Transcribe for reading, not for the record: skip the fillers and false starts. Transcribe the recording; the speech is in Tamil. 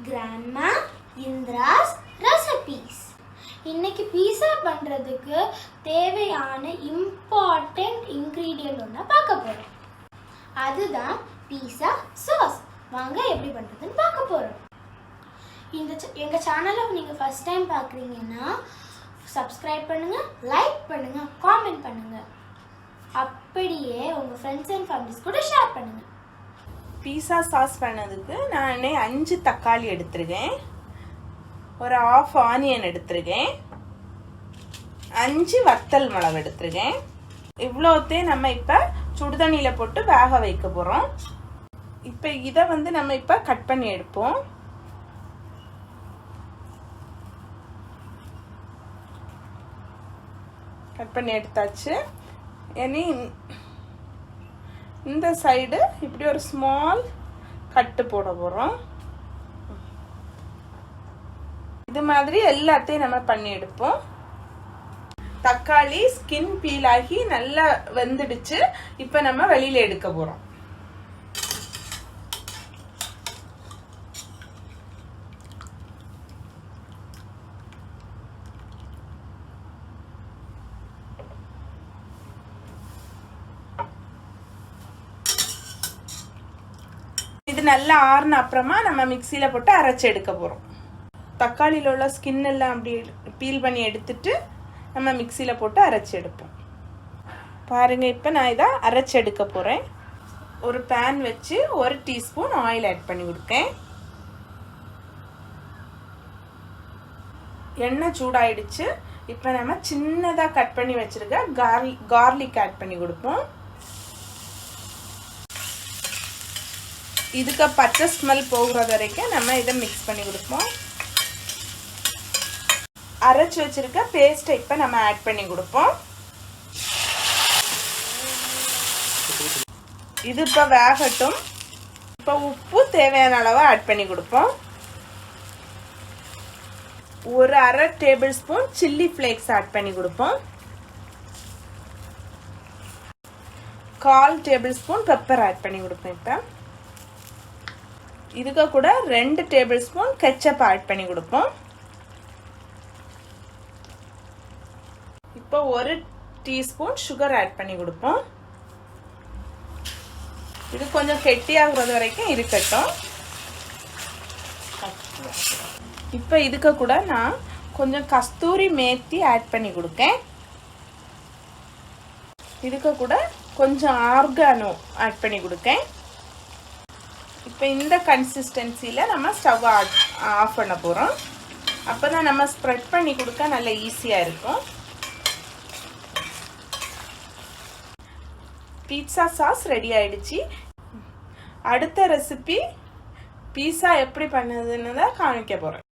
Grandma Indra's recipes. இன்னைக்கு பீஸா பண்றதுக்கு தேவையான இம்பார்ட்டன்ட் இன்கிரிடியன்ட் ஒண்ணா பார்க்க போறோம். அதுதான் பீஸா சாஸ். வாங்க எப்படி பண்றதுன்னு பார்க்க போறோம். எங்க சேனலை நீங்க ஃபர்ஸ்ட் டைம் பார்க்குறீங்கன்னா சப்ஸ்கிரைப் பண்ணுங்க, லைக் பண்ணுங்க, காமெண்ட் பண்ணுங்க. அப்படியே உங்க ஃப்ரெண்ட்ஸ் அண்ட் ஃபேமிலிஸ் கூட ஷேர் பண்ணுங்க. பீஸா சாஸ் பண்ணதுக்கு நான் 5 தக்காளி எடுத்துருக்கேன், ஒரு ½ ஆனியன் எடுத்துருக்கேன், 5 வத்தல் மிளகு எடுத்துருக்கேன். இவ்வளோத்தையும் நம்ம இப்போ சுடுதண்ணியில் போட்டு வேக வைக்க போகிறோம். இப்போ இதை நம்ம இப்போ கட் பண்ணி எடுப்போம். கட் பண்ணி எடுத்தாச்சு. இனி இந்த சைடு இப்படி ஒரு ஸ்மால் கட்டு போட போகிறோம். இது மாதிரி எல்லாத்தையும் நம்ம பண்ணி எடுப்போம். தக்காளி ஸ்கின் பீல் ஆகி நல்லா வெந்துடுச்சு. இப்போ நம்ம வெளியில எடுக்க போகிறோம். இது நல்லா ஆறுன அப்புறமா நம்ம மிக்சியில போட்டு அரைச்சு எடுக்க போறோம். தக்காளியில உள்ள ஸ்கின் எல்லாம் அப்படி பீல் பண்ணி எடுத்துட்டு நம்ம மிக்சியில போட்டு அரைச்சு எடுப்போம். பாருங்க, இப்போ நான் இதை அரைச்சு எடுக்க போறேன். ஒரு பேன் வச்சு 1 டீஸ்பூன் ஆயில் ஆட் பண்ணி கொடுக்கேன். எண்ணெய் சூடாயிடுச்சு. இப்போ நம்ம சின்னதாக கட் பண்ணி வச்சிருக்க கார்லிக் ஆட் பண்ணி கொடுப்போம். இதுக்கு பச்சை ஸ்மெல் போகிறது வரைக்கும் நம்ம இதை மிக்ஸ் பண்ணி கொடுப்போம். அரைச்சு வச்சிருக்க பேஸ்ட்டை இப்போ நம்ம ஆட் பண்ணி கொடுப்போம். இது இப்போ வேகட்டும். இப்போ உப்பு தேவையான அளவு ஆட் பண்ணி கொடுப்போம். ஒரு ½ table spoon chilli flakes add பண்ணி கொடுப்போம். 1/4 டேபிள் ஸ்பூன் பெப்பர் ஆட் பண்ணி கொடுப்போம். இப்போ இதுக்கு கூட 2 டேபிள் ஸ்பூன் கெச்சப் ஆட் பண்ணி கொடுப்போம். இப்போ 1 டீஸ்பூன் சுகர் ஆட் பண்ணி கொடுப்போம். இது கொஞ்சம் கெட்டியாகிறது வரைக்கும் இருக்கட்டும். இப்போ இதுக்கு கூட நான் கொஞ்சம் கஸ்தூரி மேத்தி ஆட் பண்ணி கொடுக்கேன். இதுக்கு கூட கொஞ்சம் ஆர்கானோ ஆட் பண்ணி கொடுக்கேன். இப்போ இந்த கன்சிஸ்டன்சியில் நம்ம ஸ்டவ் ஆஃப் பண்ண போகிறோம். அப்போ தான் நம்ம ஸ்ப்ரெட் பண்ணி கொடுக்க நல்ல ஈஸியாக இருக்கும். பீட்சா சாஸ் ரெடி ஆயிடுச்சு. அடுத்த ரெசிபி பீஸா எப்படி பண்ணுறதுன்னு தான் காமிக்க போகிறேன்.